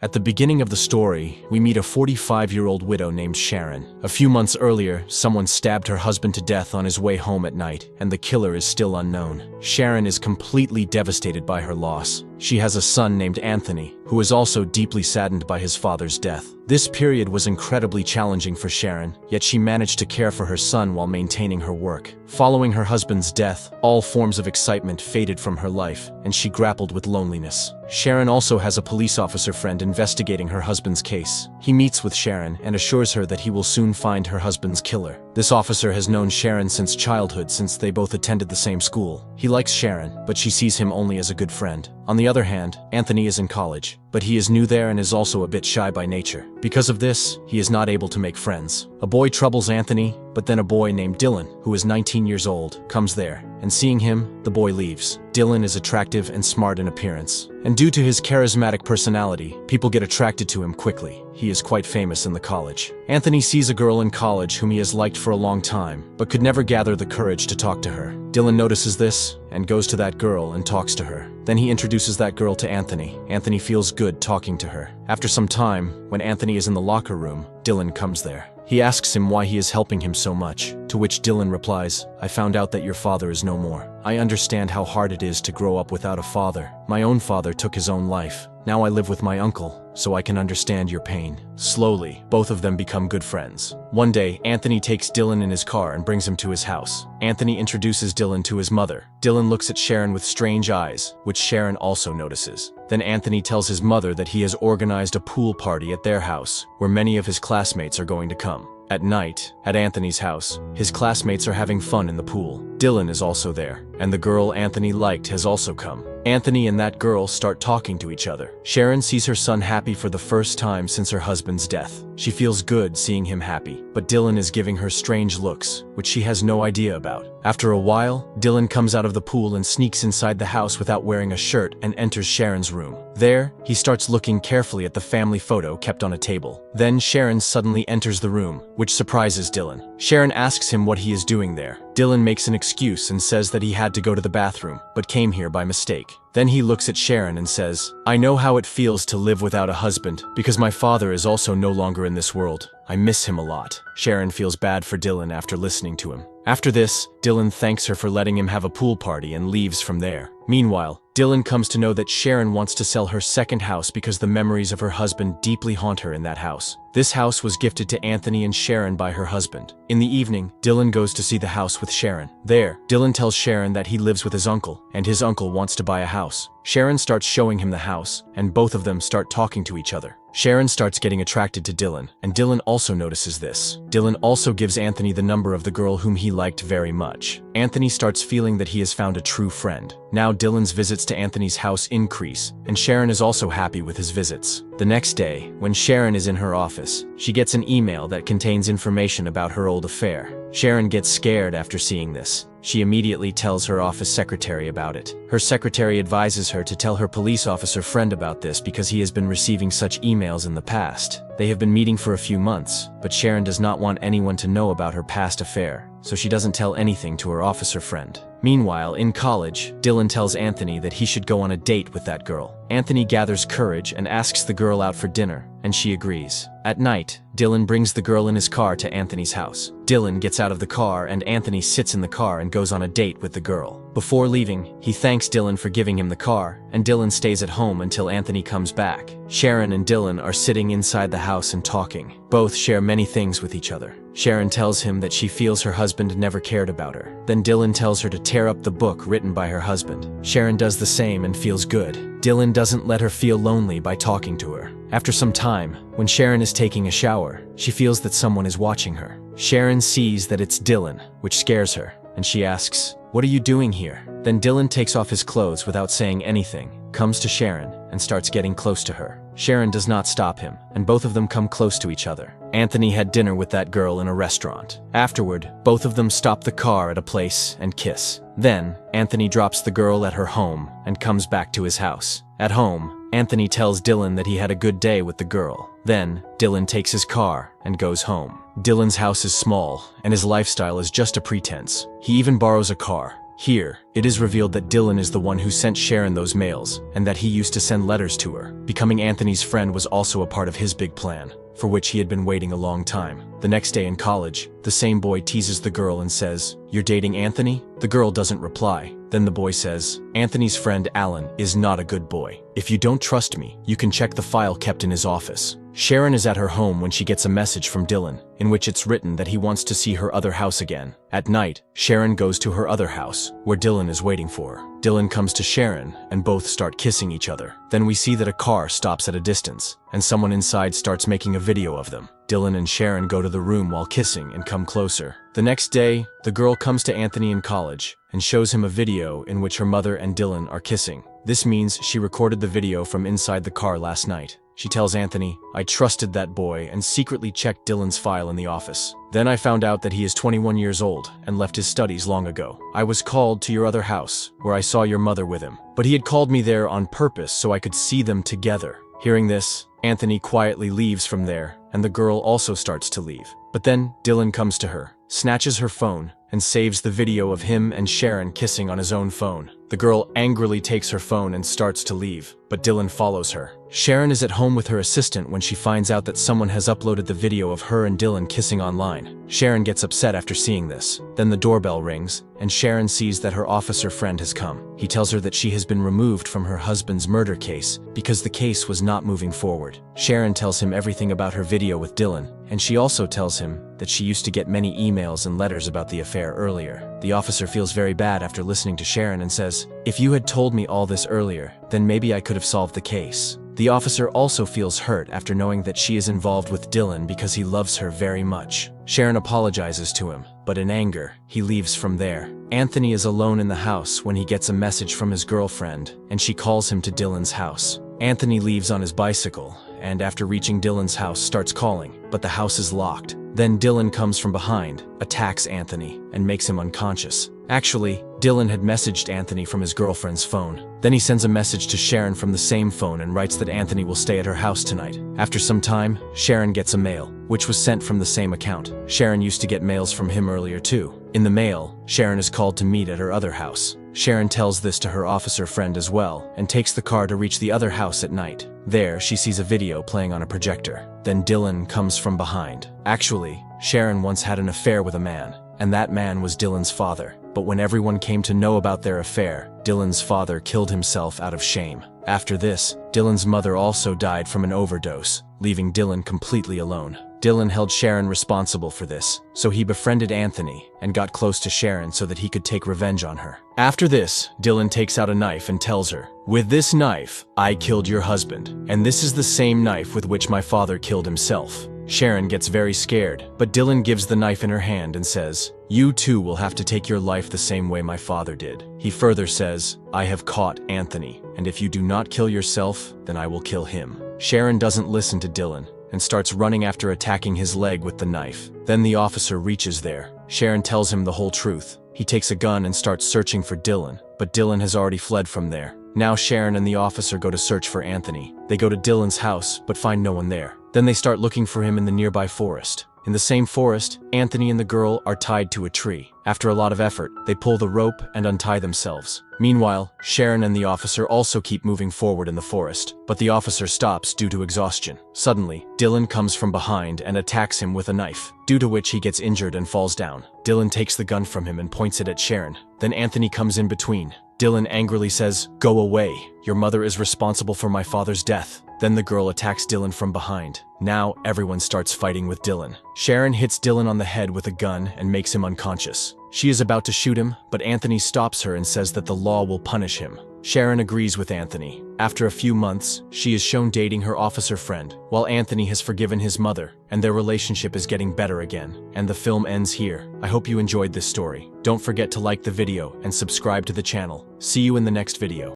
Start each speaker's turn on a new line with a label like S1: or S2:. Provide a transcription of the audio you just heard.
S1: At the beginning of the story, we meet a 45-year-old widow named Sharon. A few months earlier, someone stabbed her husband to death on his way home at night, and the killer is still unknown. Sharon is completely devastated by her loss. She has a son named Anthony, who is also deeply saddened by his father's death. This period was incredibly challenging for Sharon, yet she managed to care for her son while maintaining her work. Following her husband's death, all forms of excitement faded from her life, and she grappled with loneliness. Sharon also has a police officer friend investigating her husband's case. He meets with Sharon and assures her that he will soon find her husband's killer. This officer has known Sharon since childhood, since they both attended the same school. He likes Sharon, but she sees him only as a good friend. On the other hand, Anthony is in college, but he is new there and is also a bit shy by nature. Because of this, he is not able to make friends. A boy troubles Anthony, but then a boy named Dylan, who is 19 years old, comes there, and seeing him, the boy leaves. Dylan is attractive and smart in appearance, and due to his charismatic personality, people get attracted to him quickly. He is quite famous in the college. Anthony sees a girl in college whom he has liked for a long time, but could never gather the courage to talk to her. Dylan notices this and goes to that girl and talks to her. Then he introduces that girl to Anthony. Anthony feels good talking to her. After some time, when Anthony is in the locker room, Dylan comes there. He asks him why he is helping him so much, to which Dylan replies, "I found out that your father is no more. I understand how hard it is to grow up without a father. My own father took his own life. Now I live with my uncle, so I can understand your pain." Slowly, both of them become good friends. One day, Anthony takes Dylan in his car and brings him to his house. Anthony introduces Dylan to his mother. Dylan looks at Sharon with strange eyes, which Sharon also notices. Then Anthony tells his mother that he has organized a pool party at their house, where many of his classmates are going to come. At night, at Anthony's house, his classmates are having fun in the pool. Dylan is also there, and the girl Anthony liked has also come. Anthony and that girl start talking to each other. Sharon sees her son happy for the first time since her husband's death. She feels good seeing him happy, but Dylan is giving her strange looks, which she has no idea about. After a while, Dylan comes out of the pool and sneaks inside the house without wearing a shirt and enters Sharon's room. There, he starts looking carefully at the family photo kept on a table. Then Sharon suddenly enters the room, which surprises Dylan. Sharon asks him what he is doing there. Dylan makes an excuse and says that he had to go to the bathroom, but came here by mistake. Then he looks at Sharon and says, "I know how it feels to live without a husband, because my father is also no longer in this world. I miss him a lot." Sharon feels bad for Dylan after listening to him. After this, Dylan thanks her for letting him have a pool party and leaves from there. Meanwhile, Dylan comes to know that Sharon wants to sell her second house because the memories of her husband deeply haunt her in that house. This house was gifted to Anthony and Sharon by her husband. In the evening, Dylan goes to see the house with Sharon. There, Dylan tells Sharon that he lives with his uncle, and his uncle wants to buy a house. Sharon starts showing him the house, and both of them start talking to each other. Sharon starts getting attracted to Dylan, and Dylan also notices this. Dylan also gives Anthony the number of the girl whom he liked very much. Anthony starts feeling that he has found a true friend. Now Dylan's visits to Anthony's house increase, and Sharon is also happy with his visits. The next day, when Sharon is in her office, she gets an email that contains information about her old affair. Sharon gets scared after seeing this. She immediately tells her office secretary about it. Her secretary advises her to tell her police officer friend about this because he has been receiving such emails in the past. They have been meeting for a few months, but Sharon does not want anyone to know about her past affair, so she doesn't tell anything to her officer friend. Meanwhile, in college, Dylan tells Anthony that he should go on a date with that girl. Anthony gathers courage and asks the girl out for dinner, and she agrees. At night, Dylan brings the girl in his car to Anthony's house. Dylan gets out of the car and Anthony sits in the car and goes on a date with the girl. Before leaving, he thanks Dylan for giving him the car, and Dylan stays at home until Anthony comes back. Sharon and Dylan are sitting inside the house and talking. Both share many things with each other. Sharon tells him that she feels her husband never cared about her. Then Dylan tells her to tear up the book written by her husband. Sharon does the same and feels good. Dylan doesn't let her feel lonely by talking to her. After some time, when Sharon is taking a shower, she feels that someone is watching her. Sharon sees that it's Dylan, which scares her, and she asks, "What are you doing here?" Then Dylan takes off his clothes without saying anything, comes to Sharon, and starts getting close to her. Sharon does not stop him, and both of them come close to each other. Anthony had dinner with that girl in a restaurant. Afterward, both of them stop the car at a place and kiss. Then, Anthony drops the girl at her home and comes back to his house. At home, Anthony tells Dylan that he had a good day with the girl. Then, Dylan takes his car and goes home. Dylan's house is small, and his lifestyle is just a pretense. He even borrows a car. Here, it is revealed that Dylan is the one who sent Sharon those mails, and that he used to send letters to her. Becoming Anthony's friend was also a part of his big plan, for which he had been waiting a long time. The next day in college, the same boy teases the girl and says, "You're dating Anthony?" The girl doesn't reply. Then the boy says, "Anthony's friend Alan is not a good boy. If you don't trust me, you can check the file kept in his office." Sharon is at her home when she gets a message from Dylan, in which it's written that he wants to see her other house again. At night, Sharon goes to her other house, where Dylan is waiting for her. Dylan comes to Sharon, and both start kissing each other. Then we see that a car stops at a distance, and someone inside starts making a video of them. Dylan and Sharon go to the room while kissing and come closer. The next day, the girl comes to Anthony in college and shows him a video in which her mother and Dylan are kissing. This means she recorded the video from inside the car last night. She tells Anthony, "I trusted that boy and secretly checked Dylan's file in the office. Then I found out that he is 21 years old and left his studies long ago. I was called to your other house, where I saw your mother with him. But he had called me there on purpose so I could see them together." Hearing this, Anthony quietly leaves from there, and the girl also starts to leave. But then Dylan comes to her, snatches her phone, and saves the video of him and Sharon kissing on his own phone. The girl angrily takes her phone and starts to leave, but Dylan follows her. Sharon is at home with her assistant when she finds out that someone has uploaded the video of her and Dylan kissing online. Sharon gets upset after seeing this. Then the doorbell rings, and Sharon sees that her officer friend has come. He tells her that she has been removed from her husband's murder case because the case was not moving forward. Sharon tells him everything about her video with Dylan, and she also tells him that she used to get many emails and letters about the affair earlier. The officer feels very bad after listening to Sharon and says, "If you had told me all this earlier, then maybe I could have solved the case." The officer also feels hurt after knowing that she is involved with Dylan because he loves her very much. Sharon apologizes to him, but in anger, he leaves from there. Anthony is alone in the house when he gets a message from his girlfriend, and she calls him to Dylan's house. Anthony leaves on his bicycle, and after reaching Dylan's house starts calling, but the house is locked. Then Dylan comes from behind, attacks Anthony, and makes him unconscious. Actually, Dylan had messaged Anthony from his girlfriend's phone. Then he sends a message to Sharon from the same phone and writes that Anthony will stay at her house tonight. After some time, Sharon gets a mail, which was sent from the same account. Sharon used to get mails from him earlier too. In the mail, Sharon is called to meet at her other house. Sharon tells this to her officer friend as well, and takes the car to reach the other house at night. There, she sees a video playing on a projector. Then Dylan comes from behind. Actually, Sharon once had an affair with a man, and that man was Dylan's father. But when everyone came to know about their affair, Dylan's father killed himself out of shame. After this, Dylan's mother also died from an overdose, leaving Dylan completely alone. Dylan held Sharon responsible for this, so he befriended Anthony and got close to Sharon so that he could take revenge on her. After this, Dylan takes out a knife and tells her, "With this knife, I killed your husband, and this is the same knife with which my father killed himself." Sharon gets very scared, but Dylan gives the knife in her hand and says, "You too will have to take your life the same way my father did." He further says, "I have caught Anthony, and if you do not kill yourself, then I will kill him." Sharon doesn't listen to Dylan and starts running after attacking his leg with the knife. Then the officer reaches there. Sharon tells him the whole truth. He takes a gun and starts searching for Dylan, but Dylan has already fled from there. Now Sharon and the officer go to search for Anthony. They go to Dylan's house, but find no one there. Then they start looking for him in the nearby forest. In the same forest, Anthony and the girl are tied to a tree. After a lot of effort, they pull the rope and untie themselves. Meanwhile, Sharon and the officer also keep moving forward in the forest, but the officer stops due to exhaustion. Suddenly, Dylan comes from behind and attacks him with a knife, due to which he gets injured and falls down. Dylan takes the gun from him and points it at Sharon. Then Anthony comes in between. Dylan angrily says, "Go away. Your mother is responsible for my father's death." Then the girl attacks Dylan from behind. Now everyone starts fighting with Dylan. Sharon hits Dylan on the head with a gun and makes him unconscious. She is about to shoot him, but Anthony stops her and says that the law will punish him. Sharon agrees with Anthony. After a few months, she is shown dating her officer friend, while Anthony has forgiven his mother, and their relationship is getting better again. And the film ends here. I hope you enjoyed this story. Don't forget to like the video and subscribe to the channel. See you in the next video.